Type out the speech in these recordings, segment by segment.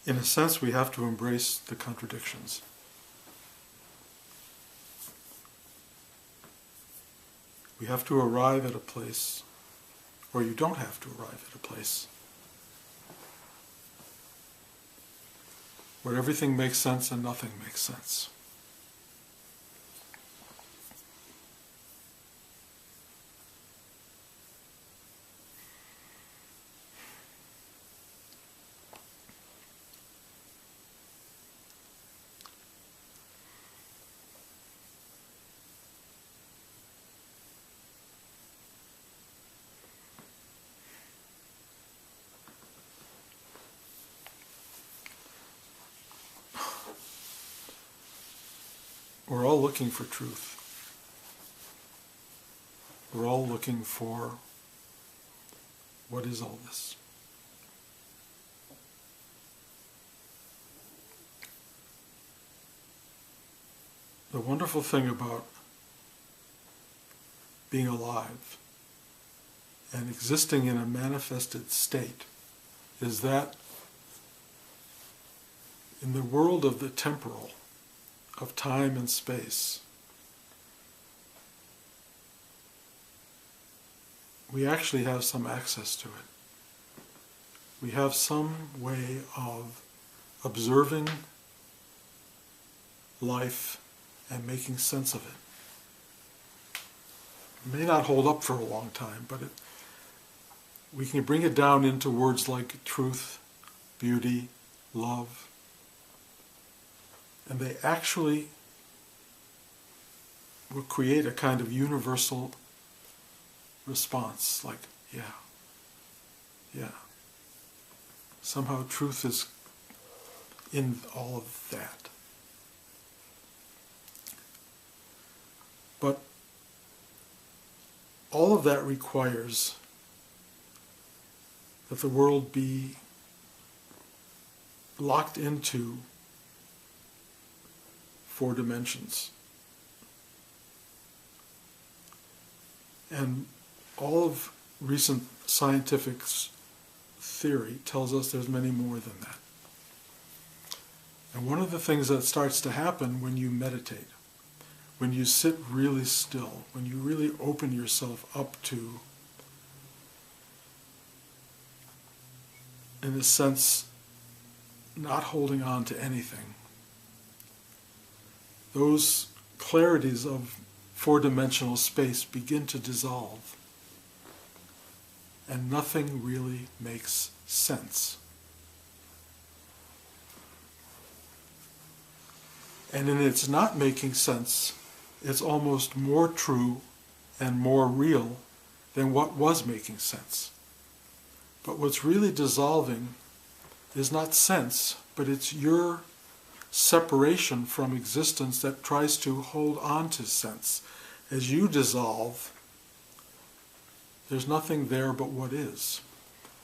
in a sense, we have to embrace the contradictions. We have to arrive at a place, or you don't have to arrive at a place, where everything makes sense and nothing makes sense. We're all looking for truth. We're all looking for what is all this? The wonderful thing about being alive and existing in a manifested state is that in the world of the temporal, of time and space, we actually have some access to it. We have some way of observing life and making sense of it. It may not hold up for a long time, but we can bring it down into words like truth, beauty, love, and they actually will create a kind of universal response, like, yeah. Somehow truth is in all of that. But all of that requires that the world be locked into 4 dimensions. And all of recent scientific theory tells us there's many more than that. And one of the things that starts to happen when you meditate, when you sit really still, when you really open yourself up to, in a sense, not holding on to anything, those clarities of 4-dimensional space begin to dissolve, and nothing really makes sense. And in its not making sense, it's almost more true and more real than what was making sense. But what's really dissolving is not sense, but it's your separation from existence that tries to hold on to sense. As you dissolve, there's nothing there but what is.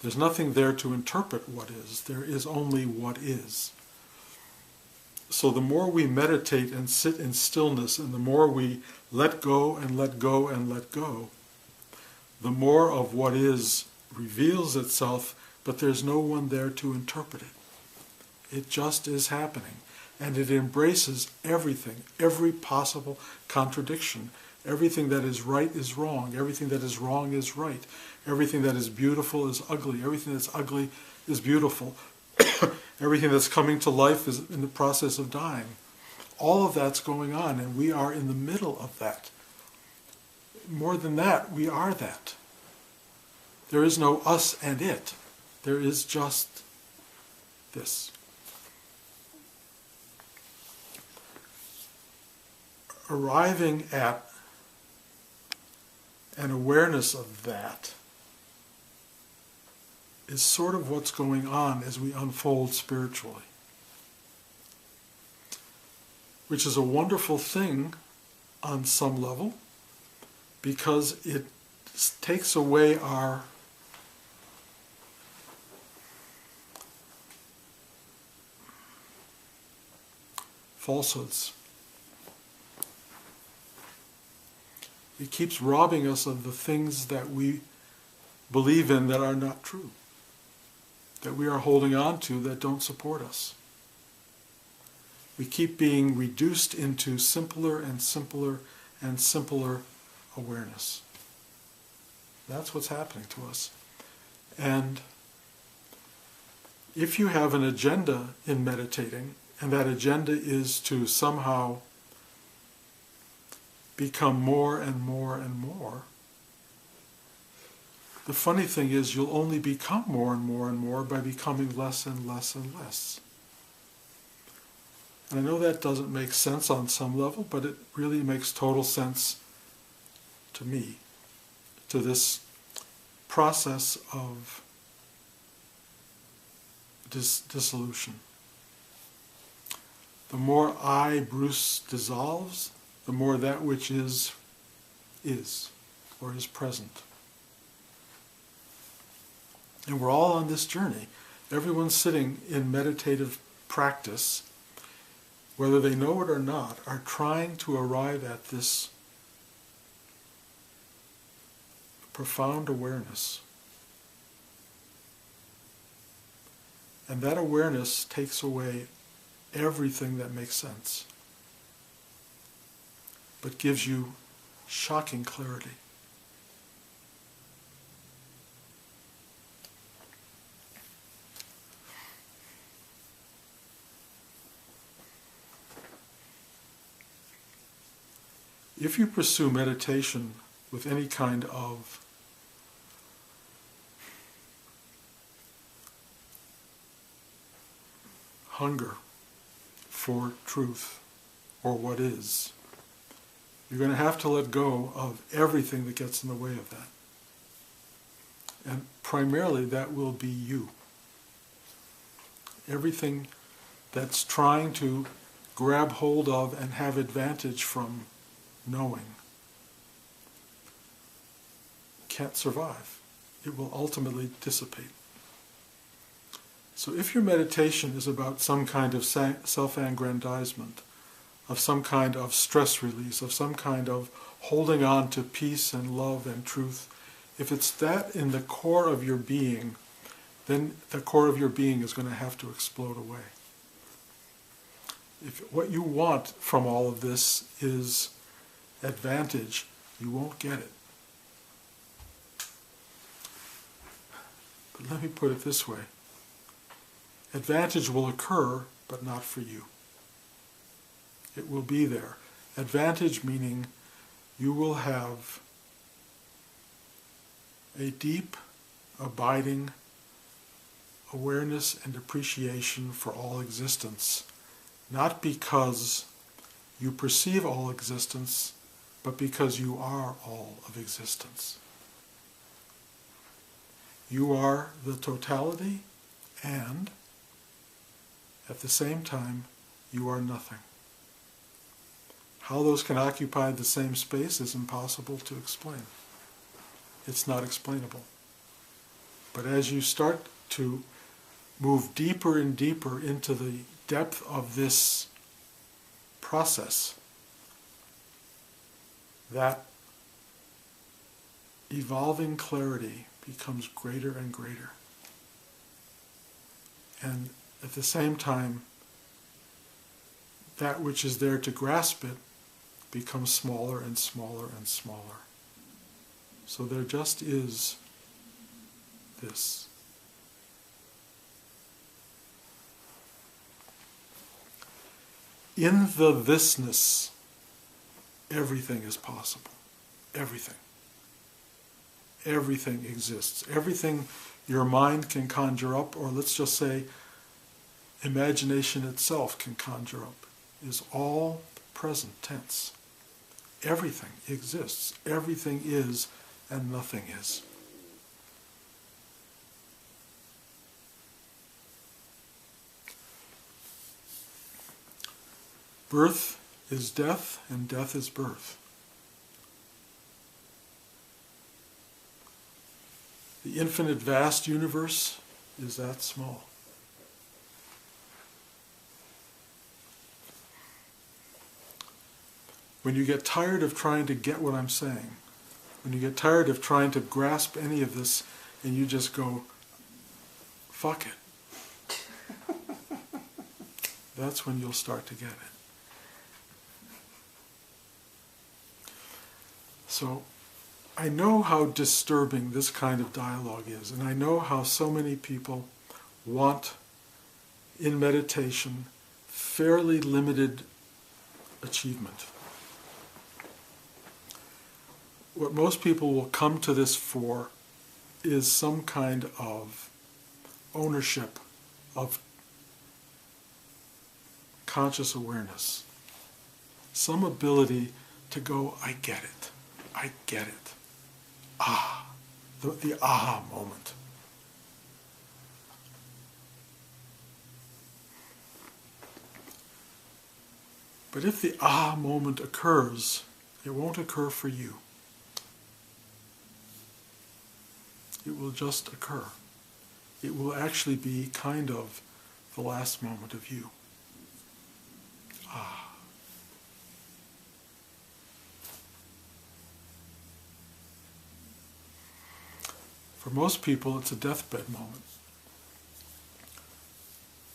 There's nothing there to interpret what is. There is only what is. So the more we meditate and sit in stillness, and the more we let go and let go and let go, the more of what is reveals itself, but there's no one there to interpret it. It just is happening. And it embraces everything, every possible contradiction. Everything that is right is wrong. Everything that is wrong is right. Everything that is beautiful is ugly. Everything that's ugly is beautiful. Everything that's coming to life is in the process of dying. All of that's going on, and we are in the middle of that. More than that, we are that. There is no us and it. There is just this. Arriving at an awareness of that is sort of what's going on as we unfold spiritually. Which is a wonderful thing on some level, because it takes away our falsehoods. It keeps robbing us of the things that we believe in that are not true, that we are holding on to that don't support us. We keep being reduced into simpler and simpler and simpler awareness. That's what's happening to us. And if you have an agenda in meditating, and that agenda is to somehow become more and more and more, the funny thing is you'll only become more and more and more by becoming less and less and less. And I know that doesn't make sense on some level, but it really makes total sense to me, to this process of dissolution. The more I, Bruce, dissolves, the more that which is, or is present. And we're all on this journey. Everyone sitting in meditative practice, whether they know it or not, are trying to arrive at this profound awareness. And that awareness takes away everything that makes sense, but gives you shocking clarity. If you pursue meditation with any kind of hunger for truth or what is, you're going to have to let go of everything that gets in the way of that. And primarily that will be you. Everything that's trying to grab hold of and have advantage from knowing can't survive. It will ultimately dissipate. So if your meditation is about some kind of self-aggrandizement, of some kind of stress release, of some kind of holding on to peace and love and truth, if it's that in the core of your being, then the core of your being is going to have to explode away. If what you want from all of this is advantage, you won't get it. But let me put it this way. Advantage will occur, but not for you. It will be there. Advantage meaning you will have a deep, abiding awareness and appreciation for all existence, not because you perceive all existence, but because you are all of existence. You are the totality, and at the same time, you are nothing. How those can occupy the same space is impossible to explain. It's not explainable. But as you start to move deeper and deeper into the depth of this process, that evolving clarity becomes greater and greater. And at the same time, that which is there to grasp it becomes smaller and smaller and smaller. So there just is this. In the thisness, everything is possible. Everything. Everything exists. Everything your mind can conjure up, or let's just say imagination itself can conjure up, is all present tense. Everything exists. Everything is, and nothing is. Birth is death, and death is birth. The infinite vast universe is that small. When you get tired of trying to get what I'm saying, when you get tired of trying to grasp any of this, and you just go, fuck it. that's when you'll start to get it. So I know how disturbing this kind of dialogue is, and I know how so many people want, in meditation, fairly limited achievement. What most people will come to this for is some kind of ownership of conscious awareness. Some ability to go, I get it. I get it. Ah, the aha moment. But if the aha moment occurs, it won't occur for you. It will just occur. It will actually be kind of the last moment of you. Ah. For most people, it's a deathbed moment.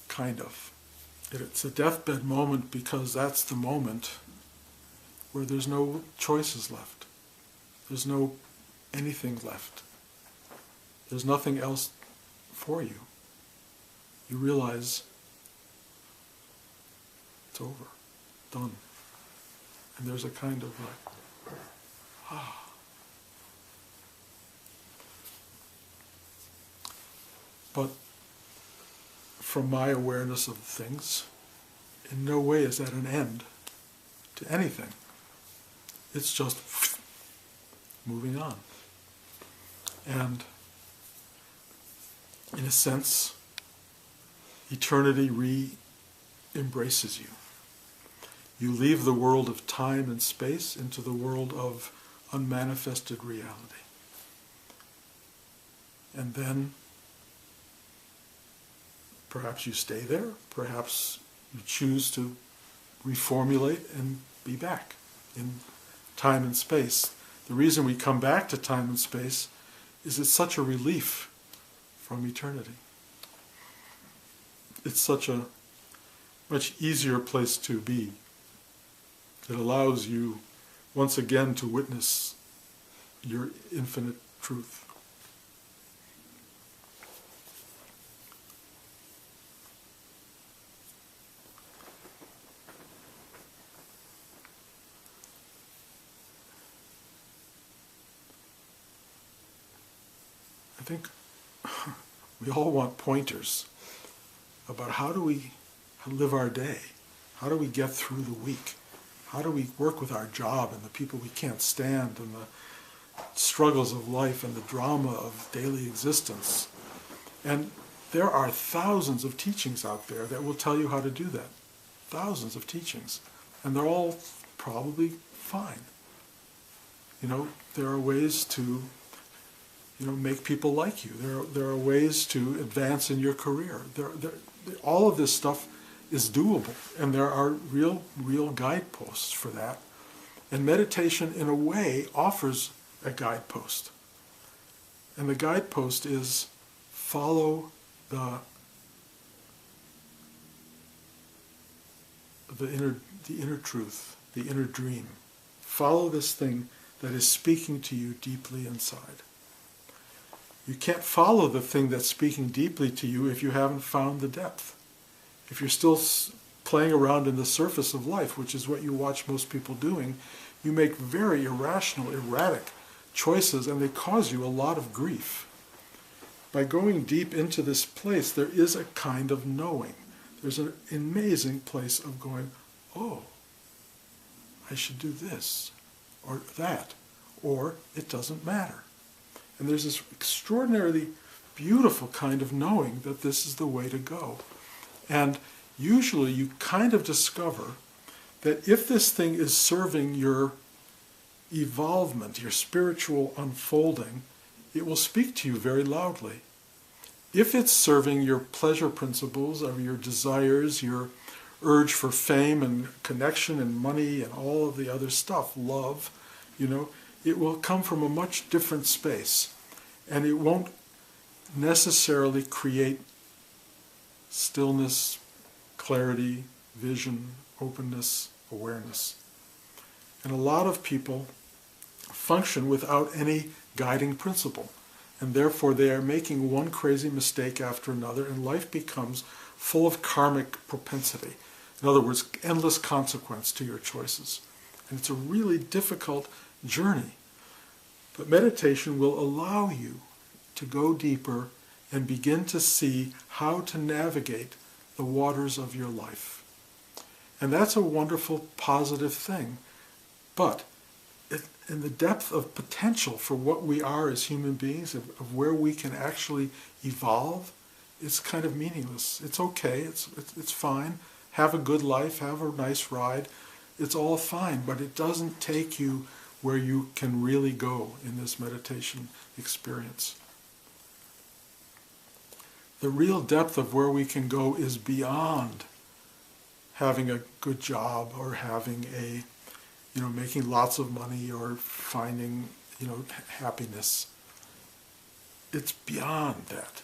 Kind of. It's a deathbed moment because that's the moment where there's no choices left. There's no anything left. There's nothing else for you. You realize it's over, done. And there's a kind of like, ah. But from my awareness of things, in no way is that an end to anything. It's just moving on. And in a sense, eternity re-embraces you. You leave the world of time and space into the world of unmanifested reality. And then perhaps you stay there, perhaps you choose to reformulate and be back in time and space. The reason we come back to time and space is it's such a relief from eternity. It's such a much easier place to be. It allows you once again to witness your infinite truth. I think we all want pointers about how do we live our day? How do we get through the week? How do we work with our job and the people we can't stand and the struggles of life and the drama of daily existence? And there are thousands of teachings out there that will tell you how to do that. Thousands of teachings. And they're all probably fine. There are ways to make people like you. There are ways to advance in your career. All of this stuff is doable, and there are real guideposts for that. And meditation, in a way, offers a guidepost. And the guidepost is follow the inner truth, the inner dream. Follow this thing that is speaking to you deeply inside. You can't follow the thing that's speaking deeply to you if you haven't found the depth. If you're still playing around in the surface of life, which is what you watch most people doing, you make very irrational, erratic choices, and they cause you a lot of grief. By going deep into this place, there is a kind of knowing. There's an amazing place of going, oh, I should do this, or that, or it doesn't matter. And there's this extraordinarily beautiful kind of knowing that this is the way to go. And usually you kind of discover that if this thing is serving your evolvement, your spiritual unfolding, it will speak to you very loudly. If it's serving your pleasure principles or your desires, your urge for fame and connection and money and all of the other stuff, love, it will come from a much different space. And it won't necessarily create stillness, clarity, vision, openness, awareness. And a lot of people function without any guiding principle. And therefore they are making one crazy mistake after another, and life becomes full of karmic propensity. In other words, endless consequence to your choices. And it's a really difficult journey. But meditation will allow you to go deeper and begin to see how to navigate the waters of your life. And that's a wonderful, positive thing. But in the depth of potential for what we are as human beings, of where we can actually evolve, it's kind of meaningless. It's okay, it's fine. Have a good life, have a nice ride. It's all fine, but it doesn't take you where you can really go in this meditation experience. The real depth of where we can go is beyond having a good job or having making lots of money or finding, happiness. It's beyond that.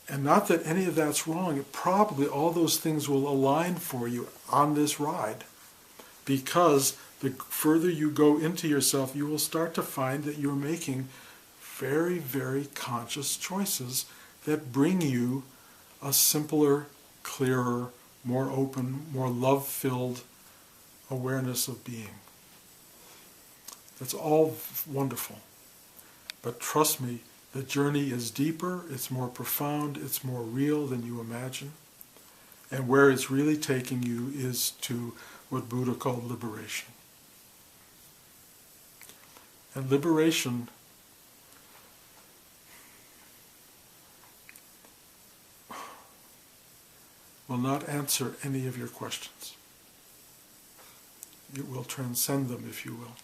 And not that any of that's wrong. Probably all those things will align for you on this ride, because the further you go into yourself, you will start to find that you're making very, very conscious choices that bring you a simpler, clearer, more open, more love-filled awareness of being. That's all wonderful. But trust me, the journey is deeper, it's more profound, it's more real than you imagine. And where it's really taking you is to what Buddha called liberation. And liberation will not answer any of your questions. It will transcend them, if you will.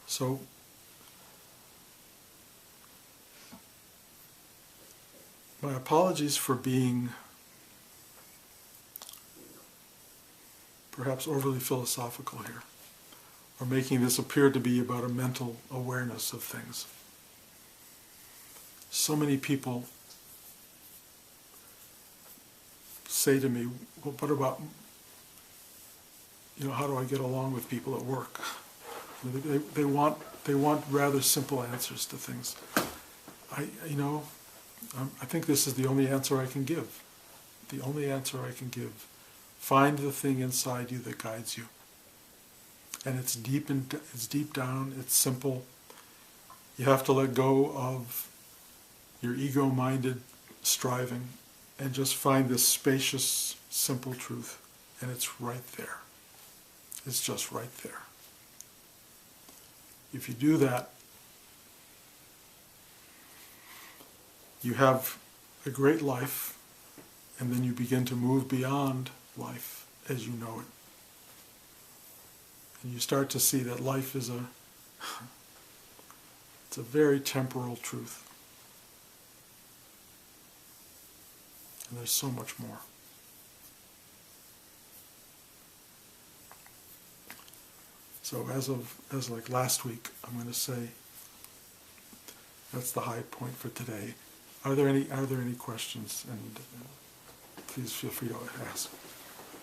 So, my apologies for being perhaps overly philosophical here, or making this appear to be about a mental awareness of things. So many people say to me, well, what about, how do I get along with people at work? They want rather simple answers to things. I think this is the only answer I can give. The only answer I can give. Find the thing inside you that guides you. And it's deep down, it's simple. You have to let go of your ego-minded striving and just find this spacious, simple truth. And it's right there. It's just right there. If you do that, you have a great life, and then you begin to move beyond life as you know it. And you start to see that life is it's a very temporal truth. And there's so much more. So as like last week, I'm going to say that's the high point for today. Are there any questions? And please feel free to ask.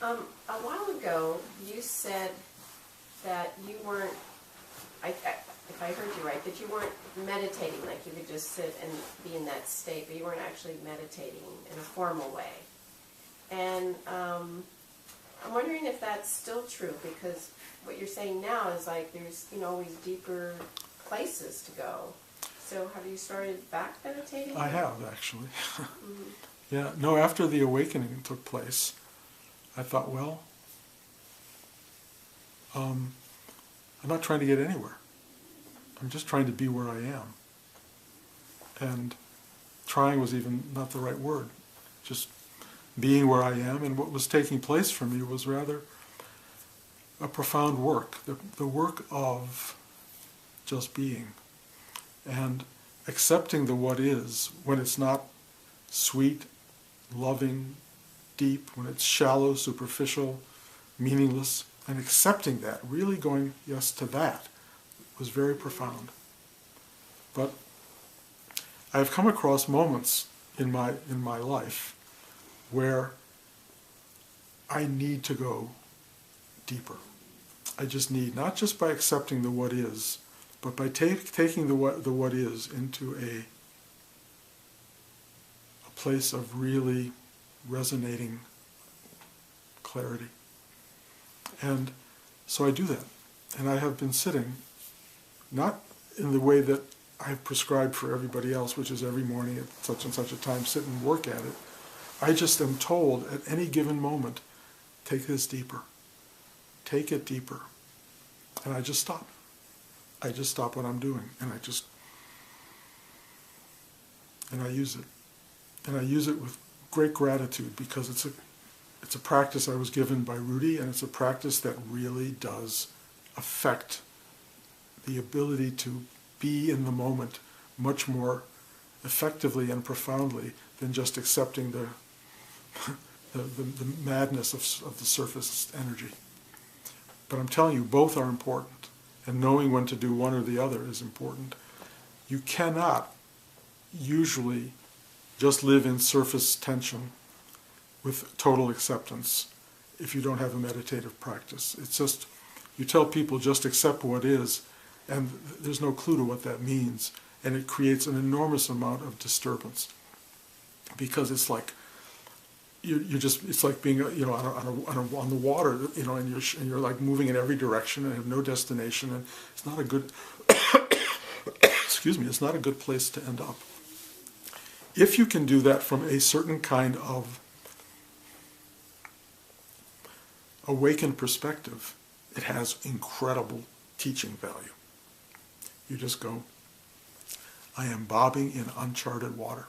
A while ago, you said that you weren't, if I heard you right, that you weren't meditating, like you could just sit and be in that state, but you weren't actually meditating in a formal way. And I'm wondering if that's still true, because what you're saying now is like there's always deeper places to go. So have you started back meditating? I have, actually. Mm-hmm. Yeah, no, after the awakening took place, I thought, well, I'm not trying to get anywhere. I'm just trying to be where I am. And trying was even not the right word. Just being where I am, and what was taking place for me was rather a profound work, the work of just being, and accepting the what is when it's not sweet, loving, deep, when it's shallow, superficial, meaningless, and accepting that, really going yes to that, was very profound. But I've come across moments in my life where I need to go deeper. I just need, not just by accepting the what is, but by taking the what is into a place of really resonating clarity. And so I do that. And I have been sitting, not in the way that I've prescribed for everybody else, which is every morning at such and such a time, sit and work at it. I just am told at any given moment, take this deeper. Take it deeper. And I just stop. I just stop what I'm doing, and I use it. And I use it with great gratitude, because it's a practice I was given by Rudy, and it's a practice that really does affect the ability to be in the moment much more effectively and profoundly than just accepting the madness of the surface energy. But I'm telling you, both are important, and knowing when to do one or the other is important. You cannot usually just live in surface tension with total acceptance if you don't have a meditative practice. It's just, you tell people just accept what is, and there's no clue to what that means, and it creates an enormous amount of disturbance, because it's like it's like being on the water, and you're like moving in every direction and have no destination, and it's not a good excuse me, it's not a good place to end up. If you can do that from a certain kind of awakened perspective, it has incredible teaching value. You just go, I am bobbing in uncharted water.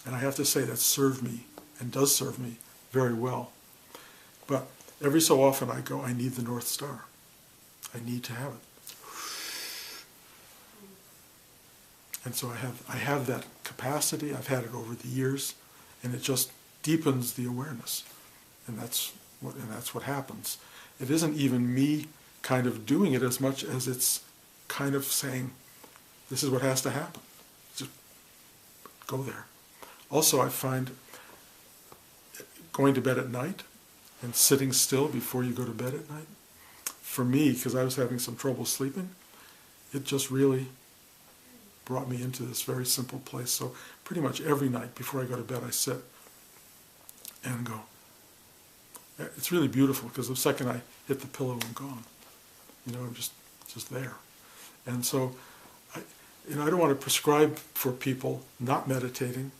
And I have to say that served me, and does serve me, very well. But every so often I go, I need the North Star. I need to have it. And so I have that capacity. I've had it over the years, and it just deepens the awareness. And that's what happens. It isn't even me kind of doing it as much as it's kind of saying, this is what has to happen. Just go there. Also, I find going to bed at night and sitting still before you go to bed at night, for me, because I was having some trouble sleeping, it just really brought me into this very simple place. So pretty much every night before I go to bed, I sit and go. It's really beautiful, because the second I hit the pillow, I'm gone. I'm just there. And so, I don't want to prescribe for people not meditating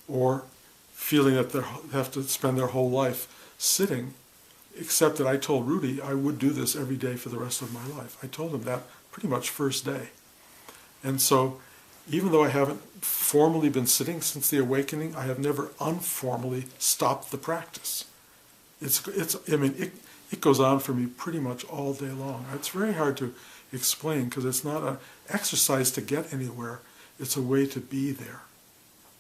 or feeling that they have to spend their whole life sitting, except that I told Rudy I would do this every day for the rest of my life. I told him that pretty much first day. And so, even though I haven't formally been sitting since the awakening, I have never informally stopped the practice. It goes on for me pretty much all day long. It's very hard to explain, because it's not an exercise to get anywhere. It's a way to be there.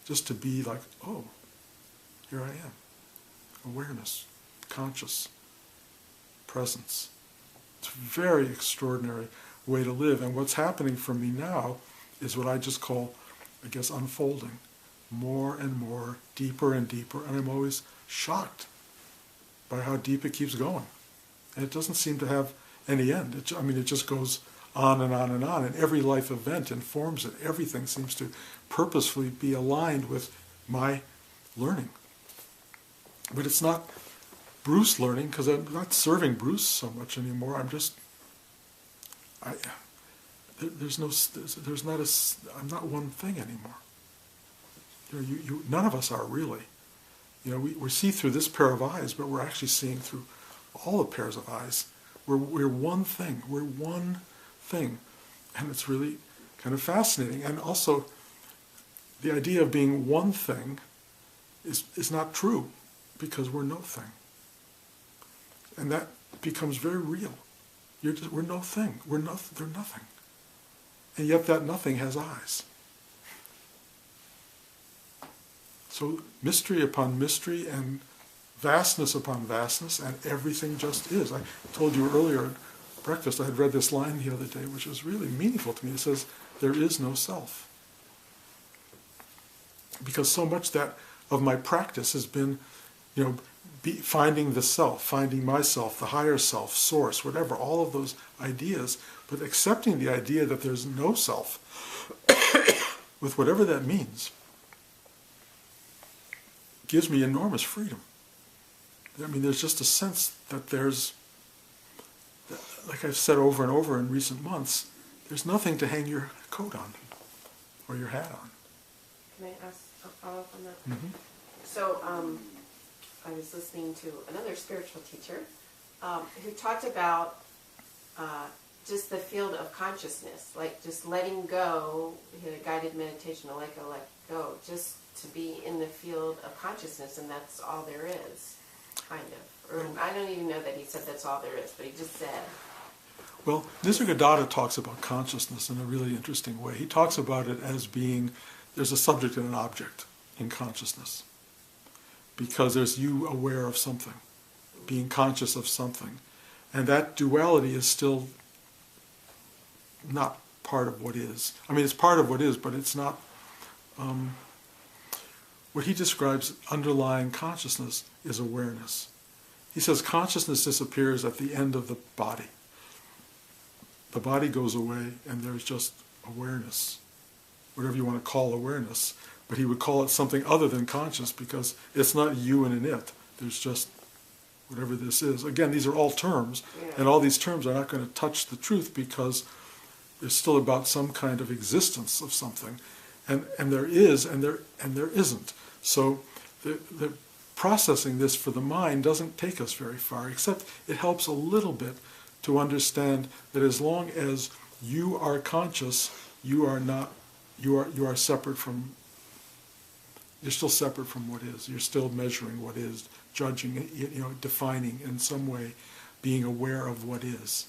Just to be like, oh, here I am. Awareness, conscious, presence. It's a very extraordinary way to live. And what's happening for me now is what I just call, I guess, unfolding. More and more, deeper and deeper, and I'm always shocked by how deep it keeps going. And it doesn't seem to have any end. It just goes on and on and on, and every life event informs it. Everything seems to purposefully be aligned with my learning. But it's not Bruce learning, because I'm not serving Bruce so much anymore. I'm not one thing anymore. None of us are really. We see through this pair of eyes, but we're actually seeing through all the pairs of eyes. We're one thing. We're one thing. And it's really kind of fascinating. And also, the idea of being one thing is not true, because we're no thing. And that becomes very real. We're no thing. They're nothing. And yet that nothing has eyes. So mystery upon mystery, and vastness upon vastness, and everything just is. I told you earlier, breakfast, I had read this line the other day, which was really meaningful to me. It says, "There is no self." Because so much that of my practice has been, finding the self, finding myself, the higher self, source, whatever, all of those ideas, but accepting the idea that there's no self, with whatever that means, gives me enormous freedom. I mean, there's just a sense that there's, like I've said over and over in recent months, there's nothing to hang your coat on or your hat on. Can I ask a follow-up on that? Mm-hmm. So, I was listening to another spiritual teacher who talked about just the field of consciousness, like just letting go, he had a guided meditation to let go, just to be in the field of consciousness, and that's all there is, kind of. Or I don't even know that he said that's all there is, but he just said. Well, Nisargadatta talks about consciousness in a really interesting way. He talks about it as being, there's a subject and an object in consciousness. Because there's you aware of something, being conscious of something. And that duality is still not part of what is. I mean, it's part of what is, but it's not. What he describes underlying consciousness is awareness. He says consciousness disappears at the end of the body. The body goes away and there's just awareness, whatever you want to call awareness. But he would call it something other than conscious because it's not you and an it. There's just whatever this is. Again, these are all terms, and all these terms are not going to touch the truth because they're still about some kind of existence of something. And there is, and there isn't. So the processing this for the mind doesn't take us very far, except it helps a little bit to understand that as long as you are conscious, you are separate from. You're still separate from what is. You're still measuring what is, judging, defining in some way, being aware of what is.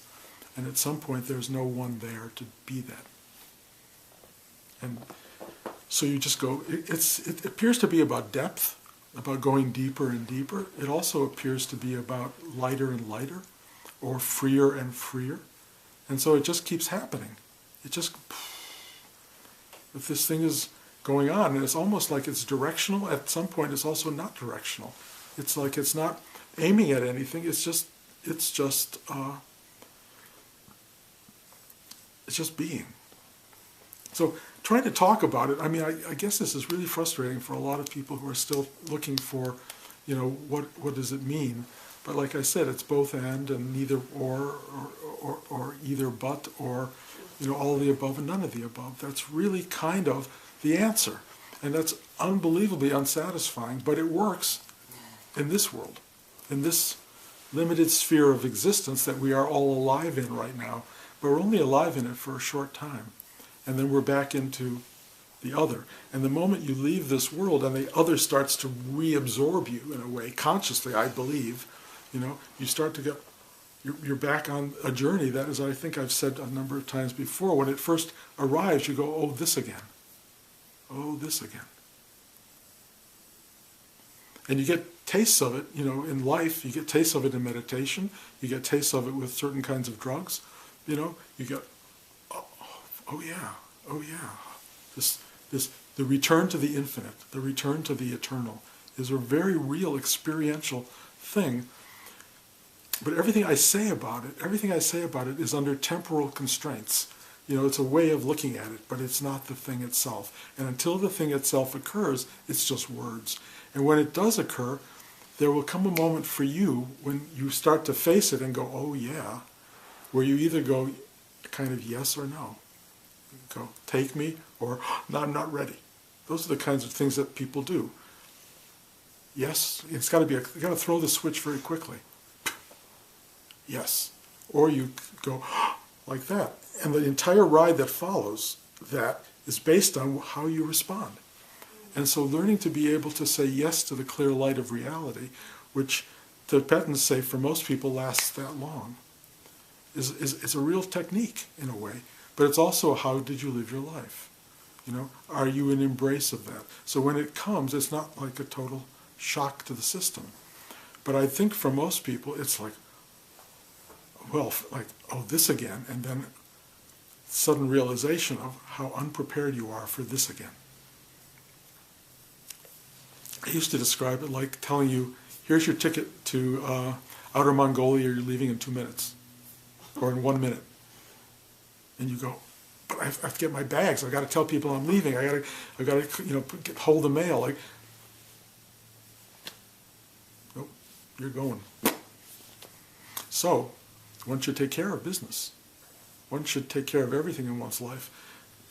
And at some point, there's no one there to be that. And so you just go. It appears to be about depth, about going deeper and deeper. It also appears to be about lighter and lighter, or freer and freer. And so it just keeps happening. It just, if this thing is going on, and it's almost like it's directional. At some point, it's also not directional. It's like it's not aiming at anything. It's just being. So trying to talk about it. I mean, I guess this is really frustrating for a lot of people who are still looking for, what does it mean? But like I said, it's both and neither or either but or, all of the above and none of the above. That's really kind of the answer. And that's unbelievably unsatisfying, but it works in this world, in this limited sphere of existence that we are all alive in right now. But we're only alive in it for a short time. And then we're back into the other. And the moment you leave this world and the other starts to reabsorb you in a way, consciously, I believe, you start to get, you're back on a journey that, as I think I've said a number of times before, when it first arrives, you go, oh, this again. Oh, this again. And you get tastes of it, in life. You get tastes of it in meditation. You get tastes of it with certain kinds of drugs. You get, oh yeah. The return to the infinite, the return to the eternal, is a very real experiential thing. But everything I say about it is under temporal constraints. It's a way of looking at it, but it's not the thing itself. And until the thing itself occurs, it's just words. And when it does occur, there will come a moment for you when you start to face it and go, oh yeah, where you either go kind of yes or no. Go, take me, or no, I'm not ready. Those are the kinds of things that people do. Yes, it's got to be, you got to throw the switch very quickly. Yes. Or you go like that. And the entire ride that follows that is based on how you respond. And so learning to be able to say yes to the clear light of reality, which the Tibetans say for most people lasts that long, is a real technique in a way. But it's also how did you live your life? Are you in embrace of that? So when it comes, it's not like a total shock to the system. But I think for most people, it's like, well, like, oh, this again, and then sudden realization of how unprepared you are for this again. I used to describe it like telling you, here's your ticket to Outer Mongolia, you're leaving in 2 minutes, or in 1 minute. And you go, but I have to get my bags. I got to tell people I'm leaving. I got to, hold the mail. Like, nope, you're going. So, one should take care of business. One should take care of everything in one's life.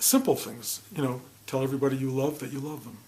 Simple things, tell everybody you love that you love them.